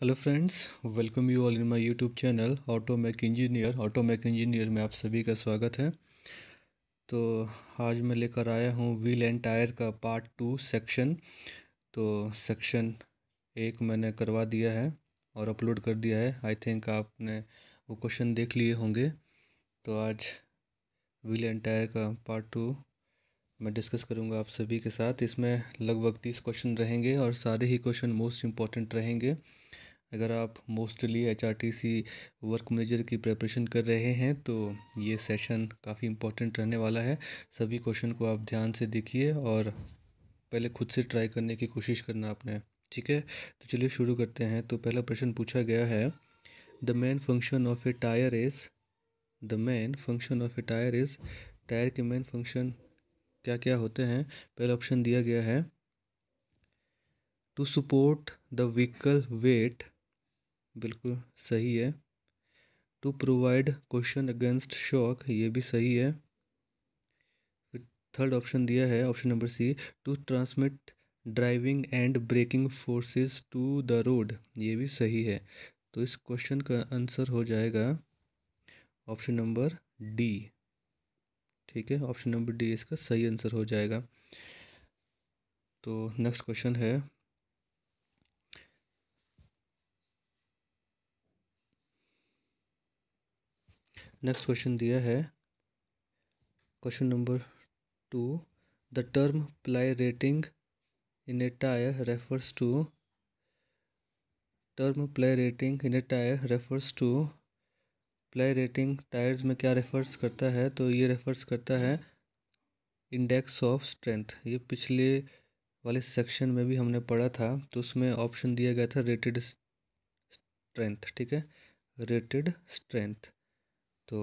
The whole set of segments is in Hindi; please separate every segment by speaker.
Speaker 1: Hello friends, welcome you all in my YouTube channel Automech engineer में आप सभी का स्वागत है। तो आज मैं लेकर आया हूँ व्हील एंड टायर का पार्ट 2 सेक्शन। तो सेक्शन 1 मैंने करवा दिया है और अपलोड कर दिया है। आई थिंक आपने वो क्वेश्चन देख लिए होंगे। तो आज व्हील एंड टायर का पार्ट 2 मैं डिस्कस करूँगा आप सभी के साथ। इसमें लगभग 30 क्वेश्चन रहेंगे और सारे ही क्वेश्चन मोस्ट इम्पॉर्टेंट रहेंगे। अगर आप मोस्टली HRTC वर्क मैनेजर की प्रिपरेशन कर रहे हैं तो ये सेशन काफ़ी इम्पोर्टेंट रहने वाला है। सभी क्वेश्चन को आप ध्यान से देखिए और पहले खुद से ट्राई करने की कोशिश करना आपने, ठीक है। तो चलिए शुरू करते हैं। तो पहला प्रश्न पूछा गया है, the main function of a tyre is tyre के मेन फंक्शन क्या क्या होते हैं। पहला ऑप्शन दिया गया है to support the vehicle weight, बिल्कुल सही है। To provide question against shock, ये भी सही है। फिर थर्ड ऑप्शन दिया है option number C, to transmit driving and braking forces to the road, ये भी सही है। तो इस क्वेश्चन का आंसर हो जाएगा ऑप्शन नंबर डी, ठीक है। ऑप्शन नंबर डी इसका सही आंसर हो जाएगा। तो नेक्स्ट क्वेश्चन है, नेक्स्ट क्वेश्चन दिया है question number 2, the term ply rating in a tyre refers to, term ply rating in a tyre refers to, ply rating tyres में क्या रेफर्स करता है। तो ये रेफर्स करता है इंडेक्स ऑफ स्ट्रेंथ। ये पिछले वाले सेक्शन में भी हमने पढ़ा था। तो उसमें ऑप्शन दिया गया था रेटेड स्ट्रेंथ, ठीक है, रेटेड स्ट्रेंथ। तो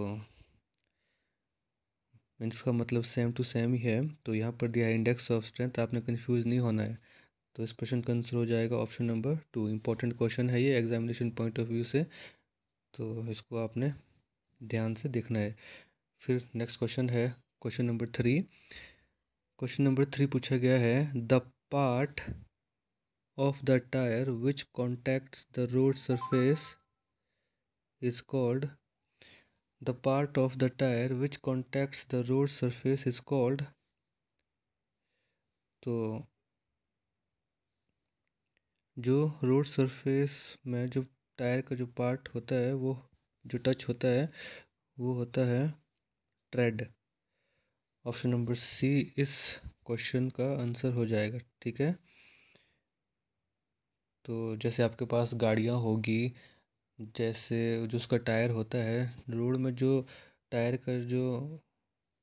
Speaker 1: मीन्स का मतलब सेम टू सेम ही है। तो यहाँ पर दिया है इंडेक्स ऑफ स्ट्रेंथ, आपने कंफ्यूज नहीं होना है। तो इस क्वेश्चन का आंसर हो जाएगा ऑप्शन नंबर 2। इंपॉर्टेंट क्वेश्चन है ये एग्जामिनेशन पॉइंट ऑफ व्यू से, तो इसको आपने ध्यान से देखना है। फिर नेक्स्ट क्वेश्चन है क्वेश्चन नंबर 3। क्वेश्चन नंबर 3 पूछा गया है, the part of the tyre which contacts the road surface is called, the part of the tyre which contacts the road surface is called. तो जो रोड सरफेस में जो टायर का जो पार्ट होता है, वो जो टच होता है वो होता है ट्रेड। ऑप्शन नंबर सी इस क्वेश्चन का आंसर हो जाएगा, ठीक है। तो जैसे आपके पास गाड़ियाँ होगी, जैसे जो उसका टायर होता है, रोड में जो टायर का जो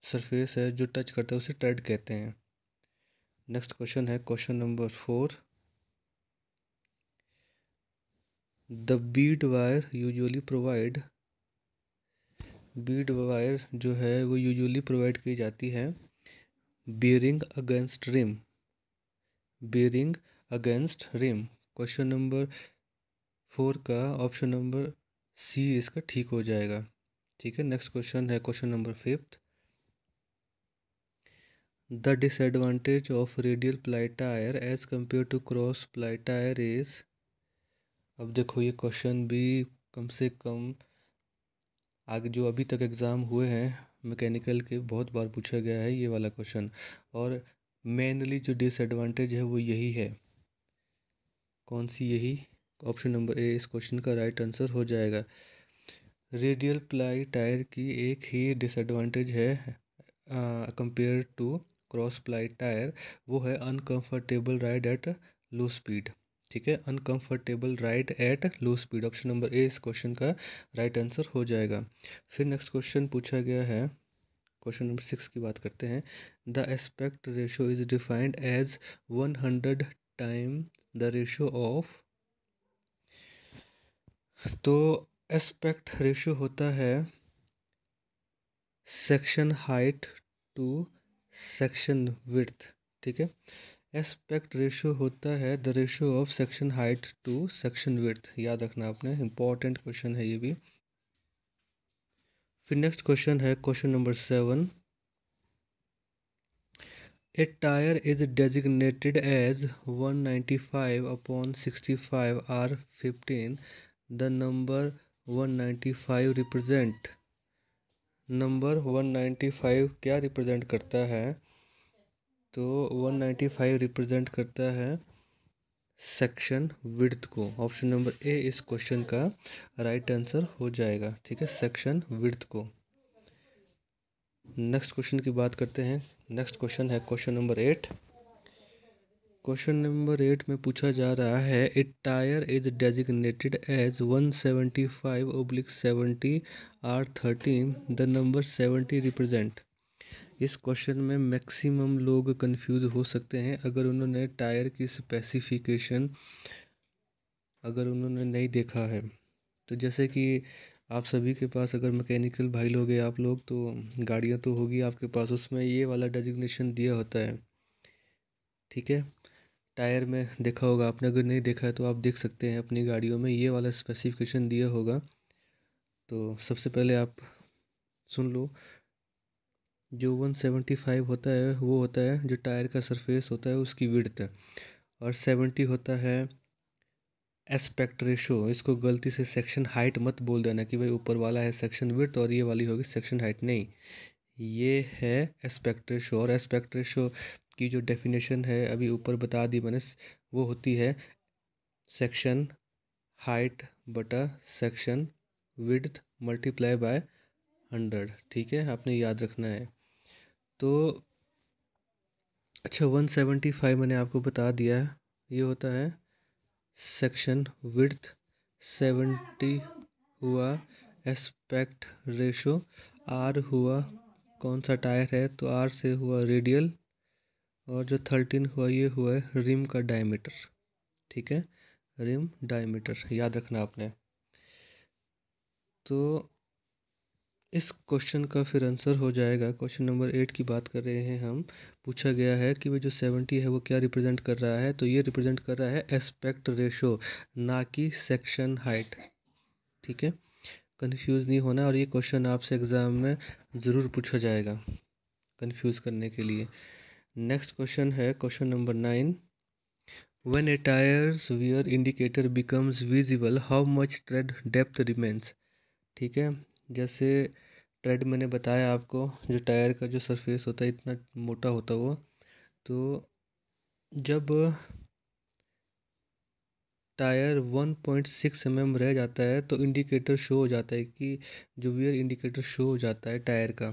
Speaker 1: सरफेस है जो टच करता है उसे ट्रेड कहते हैं। नेक्स्ट क्वेश्चन है question number 4, the bead wire usually provide, bead wire जो है वो यूजुअली प्रोवाइड की जाती है bearing against rim, bearing against rim. Question number 4 का ऑप्शन नंबर सी इसका ठीक हो जाएगा, ठीक है। नेक्स्ट क्वेश्चन है question number 5, the disadvantage of radial ply tyre as compare to cross ply tyre is. अब देखो ये क्वेश्चन भी कम से कम आगे जो अभी तक एग्ज़ाम हुए हैं मैकेनिकल के, बहुत बार पूछा गया है ये वाला क्वेश्चन। और मेनली जो डिसएडवांटेज है वो यही है, कौन सी, यही ऑप्शन नंबर ए इस क्वेश्चन का राइट आंसर हो जाएगा। रेडियल प्लाई टायर की एक ही डिसएडवांटेज है compare to cross ply tyre, वो है uncomfortable ride at low speed, ठीक है, uncomfortable ride at low speed. Option number A इस क्वेश्चन का राइट आंसर हो जाएगा। फिर नेक्स्ट क्वेश्चन पूछा गया है, क्वेश्चन नंबर 6 की बात करते हैं, the aspect ratio is defined as 100 time the ratio of. तो एस्पेक्ट रेशो होता है section height to section width, ठीक है। एस्पेक्ट रेशो होता है the ratio of section height to section width, याद रखना आपने, इंपॉर्टेंट क्वेश्चन है ये भी। फिर नेक्स्ट क्वेश्चन है question number 7, A tire is designated as 195/65 R15. The number 195 represent number 195 क्या रिप्रेजेंट करता है? तो 195 रिप्रेजेंट करता है सेक्शन विड्थ को। ऑप्शन नंबर ए इस क्वेश्चन का राइट आंसर हो जाएगा। ठीक है, सेक्शन विड्थ को। नेक्स्ट क्वेश्चन की बात करते हैं। नेक्स्ट क्वेश्चन है क्वेश्चन नंबर 8। क्वेश्चन नंबर 8 में पूछा जा रहा है, a tyre is designated as 175/70 R13। The number 70 represent. इस क्वेश्चन में मैक्सिमम लोग कंफ्यूज हो सकते हैं अगर उन्होंने टायर की स्पेसिफिकेशन नहीं देखा है। तो जैसे कि आप सभी के पास अगर मैकेनिकल भाई लोग हैं आप लोग, तो गाड़ियाँ तो होगी आपके पास, उसमें ये वाला डेजिग्नेशन दिया होता है। ठीक है, टायर में देखा होगा आपने, अगर नहीं देखा है तो आप देख सकते हैं अपनी गाड़ियों में ये वाला स्पेसिफिकेशन दिया होगा। तो सबसे पहले आप सुन लो, जो 175 होता है वो होता है जो टायर का सरफेस होता है उसकी विड्थ, और 70 होता है एस्पेक्ट रेशो। इसको गलती से सेक्शन हाइट मत बोल देना कि भाई ऊपर वाला है सेक्शन विड्थ और ये वाली होगी सेक्शन हाइट, नहीं, ये है एस्पेक्ट रेशो। और एस्पेक्ट रेशो की जो डेफिनेशन है अभी ऊपर बता दी मैंने, वो होती है सेक्शन हाइट बटा सेक्शन विड्थ मल्टीप्लाई बाय 100। ठीक है, आपने याद रखना है। तो अच्छा, 175 मैंने आपको बता दिया है, ये होता है सेक्शन विड्थ, 70 हुआ एस्पेक्ट रेशो, आर हुआ कौन सा टायर है, तो आर से हुआ रेडियल, और जो 13 हुआ ये हुआ है रिम का डायमीटर। ठीक है, रिम डायमीटर याद रखना आपने। तो इस क्वेश्चन का फिर आंसर हो जाएगा, क्वेश्चन नंबर 8 की बात कर रहे हैं हम। पूछा गया है कि वो जो 70 है वो क्या रिप्रेजेंट कर रहा है, तो ये रिप्रेजेंट कर रहा है एस्पेक्ट रेशो, ना कि सेक्शन हाइट। ठीक है, कंफ्यूज नहीं होना, और ये क्वेश्चन आपसे एग्ज़ाम में ज़रूर पूछा जाएगा कंफ्यूज करने के लिए। नेक्स्ट क्वेश्चन है question number 9। When A tyres wear indicator becomes visible how much trade depth remains. ठीक है, जैसे ट्रेड मैंने बताया आपको, जो टायर का जो सरफेस होता है इतना मोटा होता है वो, तो जब टायर 1.6 mm रह जाता है तो इंडिकेटर शो हो जाता है कि जो वियर इंडिकेटर शो हो जाता है टायर का।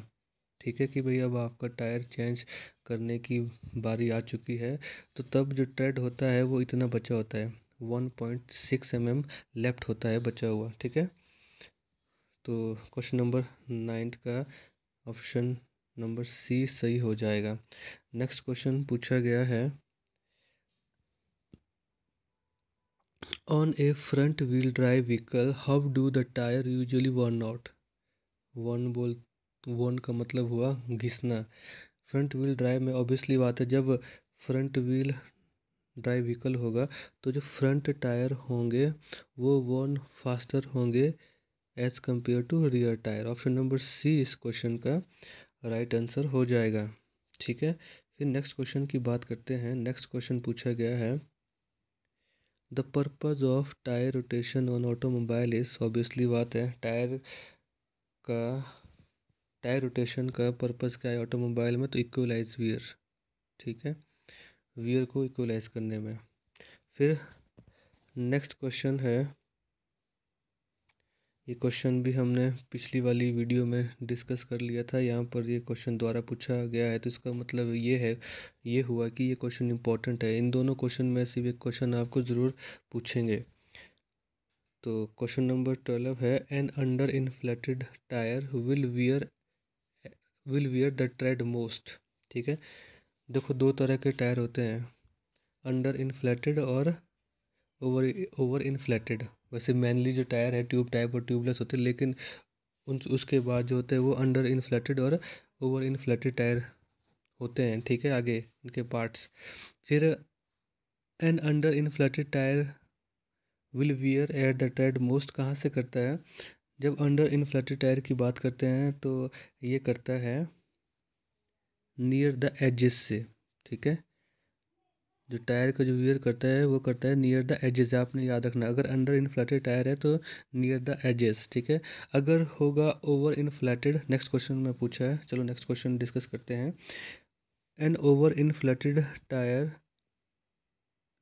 Speaker 1: ठीक है, कि भाई अब आपका टायर चेंज करने की बारी आ चुकी है, तो तब जो ट्रेड होता है वो इतना बचा होता है, 1.6 mm लेफ्ट होता है बचा हुआ। ठीक है, तो क्वेश्चन नंबर 9 का ऑप्शन नंबर सी सही हो जाएगा। नेक्स्ट क्वेश्चन पूछा गया है, on a front wheel drive vehicle how do the tyre usually worn out. Worn का मतलब हुआ घिसना। फ्रंट व्हील ड्राइव में ऑब्वियसली बात है, जब फ्रंट व्हील ड्राइव व्हीकल होगा तो जो फ्रंट टायर होंगे वो वर्न फास्टर होंगे as compare to rear tyre. Option number C इस क्वेश्चन का राइट आंसर हो जाएगा। ठीक है, फिर नेक्स्ट क्वेश्चन की बात करते हैं। नेक्स्ट क्वेश्चन पूछा गया है, the purpose of tyre rotation on automobile is. Obviously बात है, का टायर रोटेशन का पर्पज़ क्या है ऑटोमोबाइल में, तो इक्वलाइज वियर। ठीक है, वियर को इक्वलाइज करने में। फिर नेक्स्ट क्वेश्चन है, ये क्वेश्चन भी हमने पिछली वाली वीडियो में डिस्कस कर लिया था, यहाँ पर ये क्वेश्चन द्वारा पूछा गया है, तो इसका मतलब ये हुआ कि ये क्वेश्चन इंपॉर्टेंट है। इन दोनों क्वेश्चन में से भी एक क्वेश्चन आपको ज़रूर पूछेंगे। तो क्वेश्चन नंबर 12 है, an under inflated tyre will wear the tread most. ठीक है, देखो दो तरह के टायर होते हैं, अंडर इन्फ्लेटेड और ओवर इन्फ्लेटेड। वैसे मेनली जो टायर है ट्यूब टाइप और ट्यूबलेस होते हैं, लेकिन उसके बाद जो होते हैं वो अंडर इन्फ्लेटेड और ओवर इन्फ्लेटेड टायर होते हैं। ठीक है, आगे इनके पार्ट्स। फिर an under inflated tyre will wear at the tread most कहाँ से करता है, जब अंडर इन्फ्लेटेड टायर की बात करते हैं तो ये करता है नियर द एजेस से। ठीक है। जो टायर का जो वियर करता है वो करता है नियर द एजेस, आपने याद रखना। अगर अंडर इन्फ्लेटेड टायर है तो नियर द एजेस, ठीक है। अगर होगा ओवर इन्फ्लेटेड, नेक्स्ट क्वेश्चन में पूछा है, चलो नेक्स्ट क्वेश्चन डिस्कस करते हैं। An over inflated tyre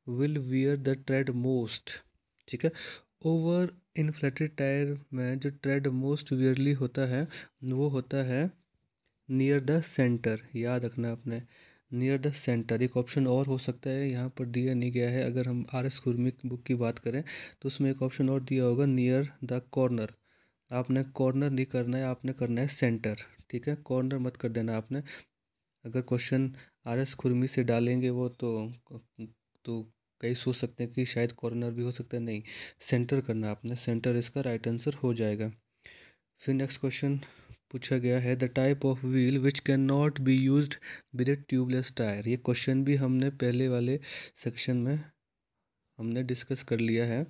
Speaker 1: will wear the tread most, ठीक है। ओवर इन्फ्लेटेड टायर में जो ट्रेड मोस्ट वियरली होता है वो होता है नियर द सेंटर, याद रखना आपने, नियर द सेंटर। एक ऑप्शन और हो सकता है, यहाँ पर दिया नहीं गया है। अगर हम आर एस खुरमी बुक की बात करें तो उसमें एक ऑप्शन और दिया होगा नियर द कॉर्नर। आपने कॉर्नर नहीं करना है, आपने करना है सेंटर, ठीक है। कॉर्नर मत कर देना आपने। अगर क्वेश्चन आर एस खुरमी से डालेंगे वो तो कई सोच सकते हैं कि शायद कॉर्नर भी हो सकता है, नहीं, सेंटर करना आपने, सेंटर इसका राइट आंसर हो जाएगा। फिर नेक्स्ट क्वेश्चन पूछा गया है the type of wheel which can not be used with A tubeless tyre. ये क्वेश्चन भी हमने पहले वाले सेक्शन में हमने डिस्कस कर लिया है,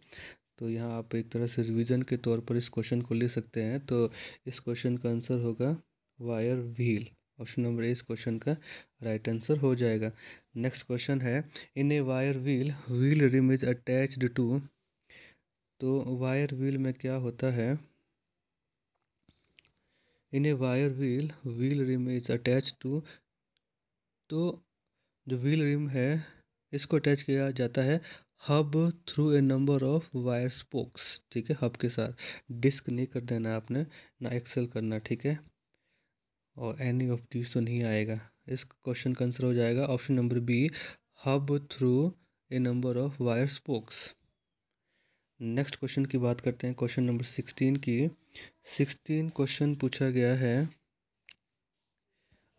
Speaker 1: तो यहाँ आप एक तरह से रिवीजन के तौर पर इस क्वेश्चन को ले सकते हैं। तो इस क्वेश्चन का आंसर होगा wire wheel. Option number A इस क्वेश्चन का राइट आंसर हो जाएगा। नेक्स्ट क्वेश्चन है in a wire wheel wheel rim is attached to. तो वायर व्हील में क्या होता है, in a wire wheel rim is attach to. तो जो व्हील रिम है इसको अटैच किया जाता है hub through a number of wire spokes, ठीक है। हब के साथ डिस्क नहीं कर देना आपने, ना एक्सेल करना, ठीक है। और एनी ऑफ दीज तो नहीं आएगा। इस क्वेश्चन का आंसर हो जाएगा option number B, hub through a number of wire spokes. Next question की बात करते हैं, क्वेश्चन नंबर 16 की। 16 क्वेश्चन पूछा गया है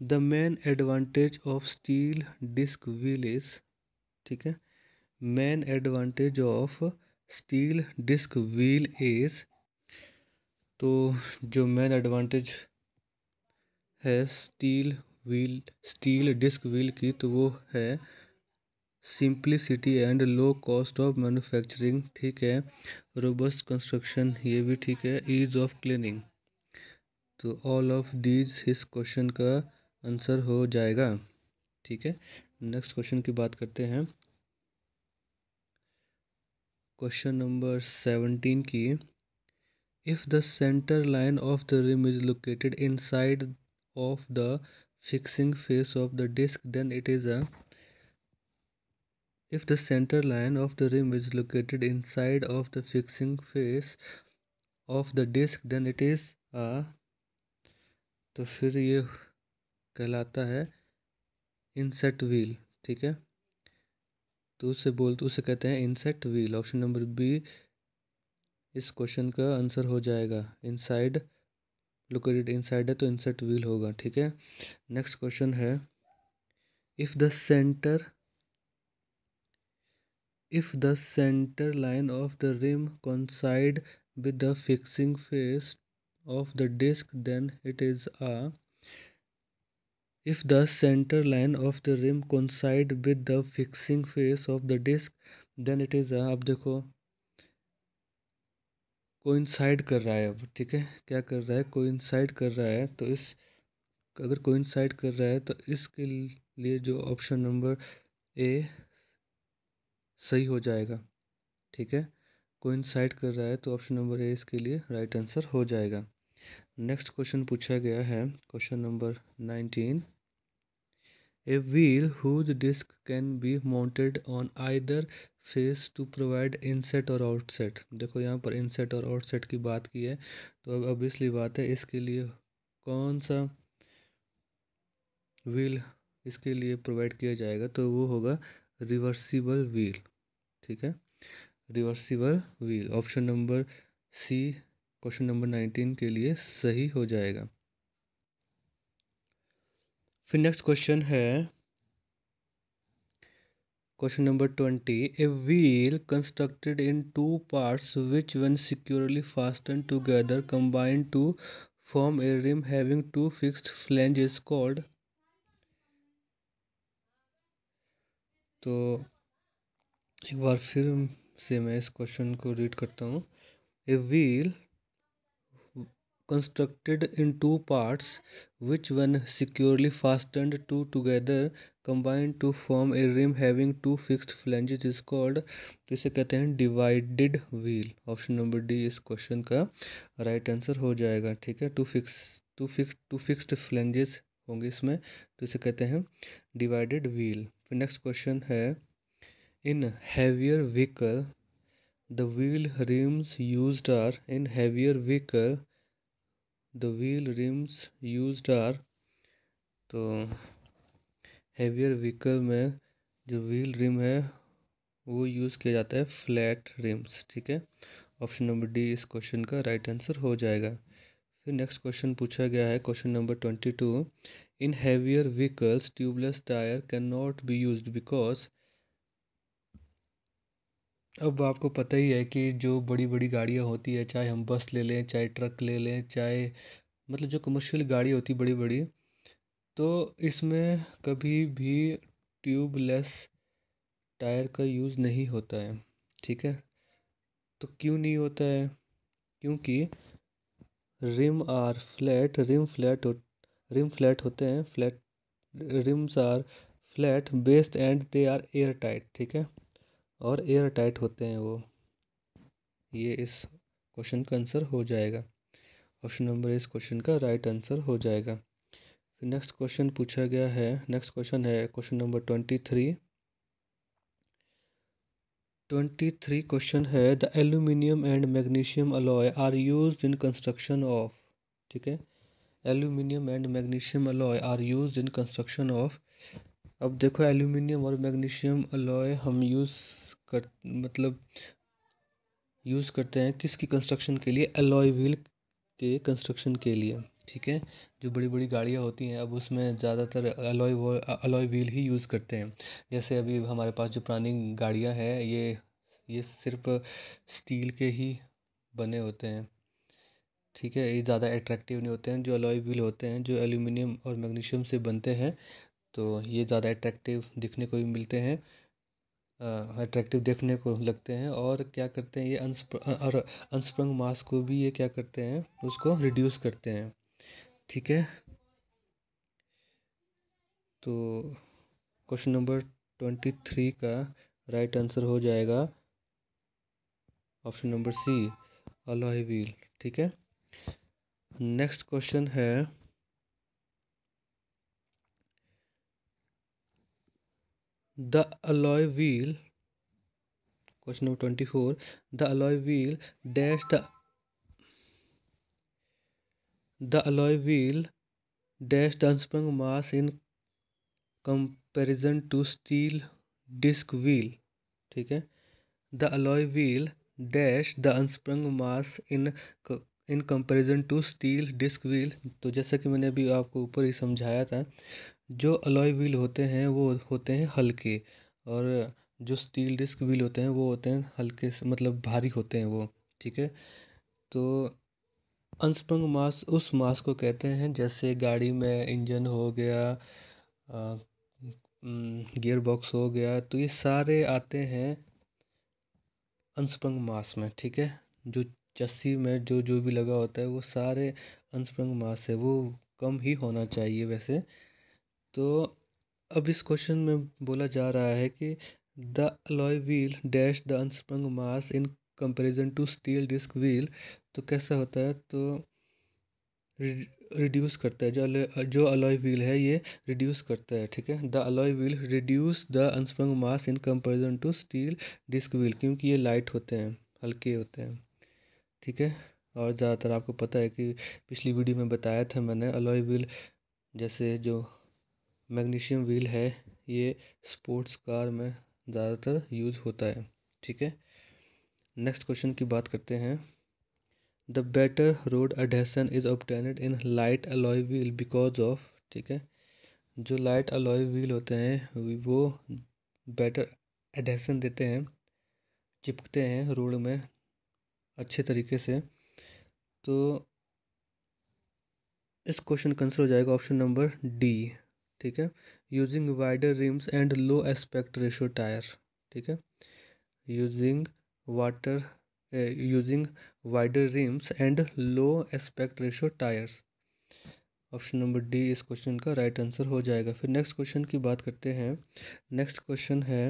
Speaker 1: the main advantage of steel disc wheel is, ठीक है। Main advantage of steel disc wheel is. तो जो मेन एडवांटेज है स्टील डिस्क व्हील की, तो वो है simplicity and low cost of manufacturing, ठीक है। रोबस्ट कंस्ट्रक्शन, ये भी ठीक है। Ease of cleaning. तो ऑल ऑफ दीज इस क्वेश्चन का आंसर हो जाएगा, ठीक है। नेक्स्ट क्वेश्चन की बात करते हैं, क्वेश्चन नंबर 17 की। If the centre line of the rim is located inside of the fixing face of the disc then it is a. If the center line of the rim is located inside of the fixing face of the disc then it is a। तो फिर ये कहलाता है इनसेट व्हील, ठीक है। तो उसे कहते हैं inset wheel. Option number B इस क्वेश्चन का आंसर हो जाएगा। इनसाइड, लोकेटेड इनसाइड है तो इनसेट व्हील होगा, ठीक है। नेक्स्ट क्वेश्चन है if the center line of the rim coincide with the fixing face of the disc then it is a। if the center line of the rim coincide with the fixing face of the disc then it is a। अब देखो कोइंसाइड कर रहा है, अब ठीक है, क्या कर रहा है, कोइंसाइड कर रहा है। तो इस अगर कोइंसाइड कर रहा है तो इसके लिए जो ऑप्शन नंबर ए सही हो जाएगा, ठीक है। कोइंसाइड कर रहा है तो ऑप्शन नंबर ए इसके लिए राइट आंसर हो जाएगा। नेक्स्ट क्वेश्चन पूछा गया है, question number 19। A wheel whose disc can be mounted on either face to provide inset और आउटसेट। देखो यहाँ पर इनसेट और आउटसेट की बात की है, तो अब ऑब्वियसली बात है इसके लिए कौन सा व्हील इसके लिए प्रोवाइड किया जाएगा, तो वो होगा रिवर्सिबल व्हील, ठीक है। Reversible wheel option number C question number 19 के लिए सही हो जाएगा। फिर नेक्स्ट क्वेश्चन है question number 20। A wheel constructed in two parts which when securely fastened together combine to form a rim having two fixed flanges called। तो एक बार फिर से मैं इस क्वेश्चन को रीड करता हूँ। A wheel constructed in two parts which when securely fastened to together combine to form a rim having two fixed flanges is called, तो इसे कहते हैं divided wheel. Option number D इस क्वेश्चन का राइट आंसर हो जाएगा। ठीक है, टू फिक्स्ड फ्लैंजेस होंगे इसमें, तो इसे कहते हैं डिवाइडेड व्हील। फिर नेक्स्ट क्वेश्चन है, in heavier vehicle the wheel rims used are, in heavier vehicle the wheel rims used are, तो हैवियर व्हीकल में जो व्हील रिम है वो यूज़ किया जाता है फ्लैट रिम्स। ठीक है, ऑप्शन नंबर डी इस क्वेश्चन का राइट आंसर हो जाएगा। फिर नेक्स्ट क्वेश्चन पूछा गया है, question number 22, in heavier vehicles tubeless tyre can not be used because. अब आपको पता ही है कि जो बड़ी बड़ी गाड़ियाँ होती है, चाहे हम बस ले लें, चाहे ट्रक ले लें, चाहे मतलब जो कमर्शियल गाड़ी होती बड़ी बड़ी, तो इसमें कभी भी ट्यूबलेस टायर का यूज़ नहीं होता है। ठीक है, तो क्यों नहीं होता है? क्योंकि रिम फ्लैट होते हैं, flat rims are flat based and they are air tight. ठीक है, और एयर टाइट होते हैं वो। ये इस क्वेश्चन का आंसर हो जाएगा। ऑप्शन नंबर इस क्वेश्चन का राइट आंसर हो जाएगा। फिर नेक्स्ट क्वेश्चन पूछा गया है, नेक्स्ट क्वेश्चन है क्वेश्चन नंबर 23। क्वेश्चन है, the aluminium and magnesium alloy are used in construction of. ठीक है, aluminium and magnesium alloy are used in construction of. अब देखो, एल्यूमिनियम और मैग्नीशियम अलॉय हम यूज़ करते हैं किसकी कंस्ट्रक्शन के लिए? अलॉय व्हील के कंस्ट्रक्शन के लिए। ठीक है, जो बड़ी बड़ी गाड़ियाँ होती हैं अब उसमें ज़्यादातर अलॉय व्हील ही यूज़ करते हैं। जैसे अभी हमारे पास जो पुरानी गाड़ियाँ हैं, ये सिर्फ स्टील के ही बने होते हैं। ठीक है, ये ज़्यादा अट्रैक्टिव नहीं होते हैं। जो अलॉय व्हील होते हैं, जो एल्यूमिनियम और मैग्नीशियम से बनते हैं, तो ये ज़्यादा अट्रैक्टिव दिखने को भी मिलते हैं, अट्रैक्टिव देखने को लगते हैं। और क्या करते हैं, ये अनस्प्रंग मास को भी ये क्या करते हैं, उसको रिड्यूस करते हैं। ठीक है, तो क्वेश्चन नंबर 23 का राइट आंसर हो जाएगा option number C, alloy wheel. ठीक है, नेक्स्ट क्वेश्चन है, the alloy wheel, question number 24, the alloy wheel dash the alloy wheel dash the unsprung mass in comparison to steel disc wheel. ठीक है, the alloy wheel dash the unsprung mass in comparison to steel disc wheel. तो जैसा कि मैंने अभी आपको ऊपर ही समझाया था, जो अलॉय व्हील होते हैं वो होते हैं हल्के, और जो स्टील डिस्क व्हील होते हैं वो होते हैं हल्के से, मतलब भारी होते हैं वो। ठीक है, तो अनस्प्रंग मास उस मास को कहते हैं, जैसे गाड़ी में इंजन हो गया, गियर बॉक्स हो गया, तो ये सारे आते हैं अनस्प्रंग मास में। ठीक है, जो चस्सी में जो जो भी लगा होता है वो सारे अनस्प्रंग मास है, वो कम ही होना चाहिए वैसे। तो अब इस क्वेश्चन में बोला जा रहा है कि the alloy wheel dash the unsprung mass in comparison to steel disc wheel, तो कैसा होता है, तो रिड्यूस करता है, जो अलॉय व्हील है ये रिड्यूस करता है। ठीक है, the alloy wheel reduce the unsprung mass in comparison to steel disc wheel, क्योंकि ये लाइट होते हैं, हल्के होते हैं। ठीक है, और ज़्यादातर आपको पता है कि पिछली वीडियो में बताया था मैंने, अलॉय व्हील जैसे जो मैग्नीशियम व्हील है ये स्पोर्ट्स कार में ज़्यादातर यूज़ होता है। ठीक है, नेक्स्ट क्वेश्चन की बात करते हैं, the better road adhesion is obtained in light alloy wheel because of. ठीक है, जो लाइट अलॉय व्हील होते हैं वो बेटर एडहेशन देते हैं, चिपकते हैं रोड में अच्छे तरीके से। तो इस क्वेश्चन का आंसर हो जाएगा ऑप्शन नंबर डी। ठीक है, using wider RIMS and low aspect ratio tyre. ठीक है, using water using wider RIMS and low aspect ratio tyres. Option number D इस क्वेश्चन का राइट आंसर हो जाएगा। फिर नेक्स्ट क्वेश्चन की बात करते हैं। नेक्स्ट क्वेश्चन है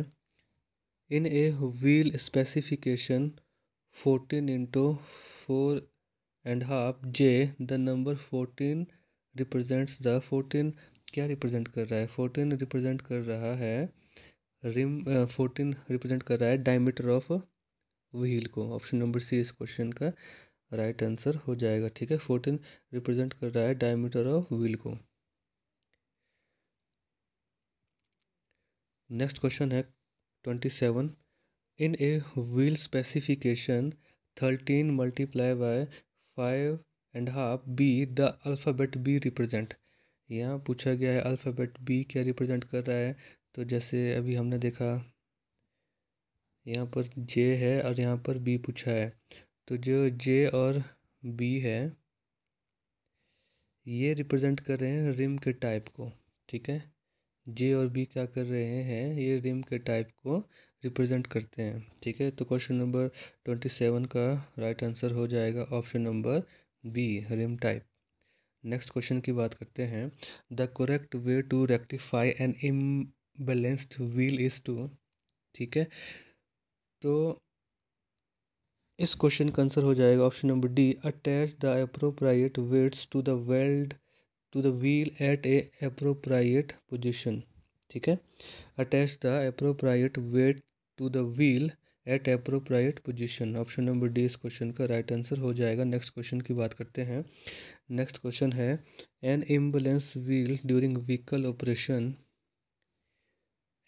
Speaker 1: in a wheel specification 14 into 4.5 J the number 14 represents the 14 क्या रिप्रेजेंट कर रहा है? 14 रिप्रेजेंट कर रहा है रिम 14 रिप्रेजेंट कर रहा है डायमीटर ऑफ व्हील को। ऑप्शन नंबर सी इस क्वेश्चन का राइट आंसर हो जाएगा। ठीक है, 14 रिप्रेजेंट कर रहा है डायमीटर ऑफ व्हील को। नेक्स्ट क्वेश्चन है 27 in a wheel specification 13 multiply by 5.5 B the alphabet B represent. यहाँ पूछा गया है अल्फ़ाबेट बी क्या रिप्रेजेंट कर रहा है। तो जैसे अभी हमने देखा यहाँ पर जे है और यहाँ पर बी पूछा है, तो जो जे और बी है ये रिप्रेजेंट कर रहे हैं रिम के टाइप को। ठीक है, जे और बी क्या कर रहे हैं, ये रिम के टाइप को रिप्रेजेंट करते हैं। ठीक है, तो क्वेश्चन नंबर 27 का राइट आंसर हो जाएगा option number B rim type. Next question की बात करते हैं। The correct way to rectify an imbalanced wheel is to. ठीक है, तो इस क्वेश्चन का आंसर हो जाएगा option number D attach the appropriate weights to the weld to the wheel at a appropriate position. ठीक है, attach the appropriate weight to the wheel at appropriate position. Option number D इस क्वेश्चन का राइट आंसर हो जाएगा। नेक्स्ट क्वेश्चन की बात करते हैं। नेक्स्ट क्वेश्चन है an imbalance wheel during vehicle operation.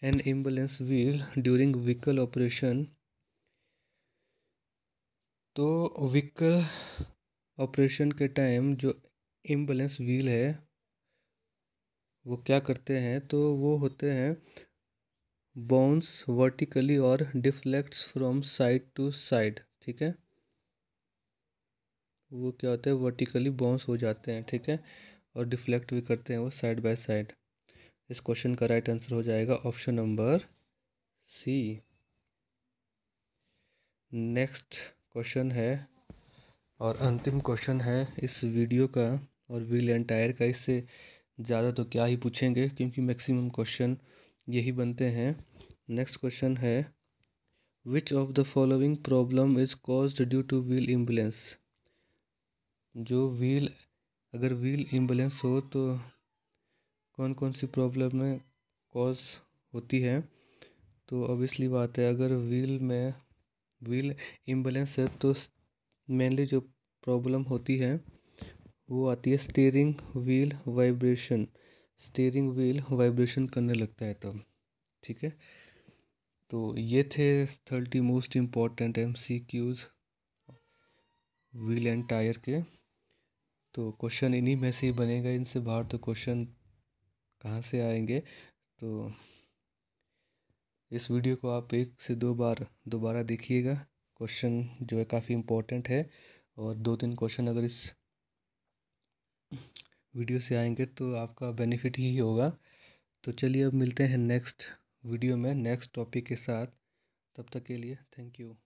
Speaker 1: An imbalance wheel during vehicle operation, तो व्हीकल ऑपरेशन के टाइम जो इम्बैलेंस व्हील है वो क्या करते हैं, तो वो होते हैं बाउंस वर्टिकली और deflects from side to side. ठीक है, वो क्या होता है वर्टिकली बाउंस हो जाते हैं। ठीक है, और डिफ्लेक्ट भी करते हैं वो साइड बाय साइड। इस क्वेश्चन का राइट आंसर हो जाएगा option number C. Next question है और अंतिम क्वेश्चन है इस वीडियो का और व्हील एंड टायर का। इससे ज़्यादा तो क्या ही पूछेंगे क्योंकि मैक्सिमम क्वेश्चन यही बनते हैं। नेक्स्ट क्वेश्चन है which of the following problem is caused due two wheel imbalance. जो व्हील अगर व्हील इम्बैलेंस हो तो कौन कौन सी प्रॉब्लम में कॉज होती है। तो ऑब्वियसली बात है अगर व्हील इम्बैलेंस है तो मेनली जो प्रॉब्लम होती है वो आती है steering wheel vibration. Steering wheel vibration करने लगता है तब। ठीक है, तो ये थे 30 most important MCQs wheel and tyre के। तो क्वेश्चन इन्हीं में से ही बनेगा, इनसे बाहर तो क्वेश्चन कहाँ से आएंगे। तो इस वीडियो को आप 1 से 2 बार दोबारा देखिएगा। क्वेश्चन जो है काफ़ी इम्पोर्टेंट है और 2-3 क्वेश्चन अगर इस वीडियो से आएंगे तो आपका बेनिफिट ही होगा। तो चलिए अब मिलते हैं नेक्स्ट वीडियो में नेक्स्ट टॉपिक के साथ। तब तक के लिए थैंक यू।